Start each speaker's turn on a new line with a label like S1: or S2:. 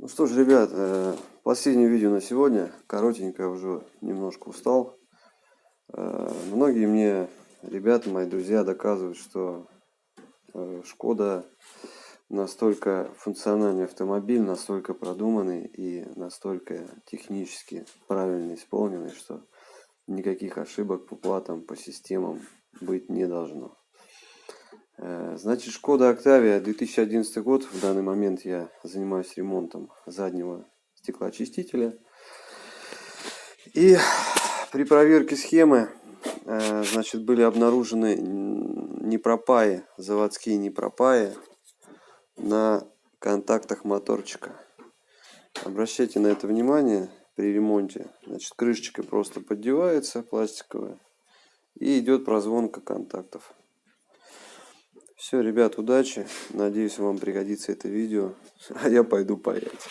S1: Ну что ж, ребят, последнее видео на сегодня. Коротенько, уже немножко устал. Многие мне, ребята, мои друзья, доказывают, что Шкода настолько функциональный автомобиль, настолько продуманный и настолько технически правильно исполненный, что никаких ошибок по платам, по системам быть не должно. Значит, Шкода Октавия, 2011 год. В данный момент я занимаюсь ремонтом заднего стеклоочистителя. И при проверке схемы, значит, были обнаружены непропаи, заводские непропаи на контактах моторчика. Обращайте на это внимание при ремонте. Значит, крышечка просто поддевается пластиковая и идет прозвонка контактов. Все, ребят, удачи. Надеюсь, вам пригодится это видео. А я пойду паять.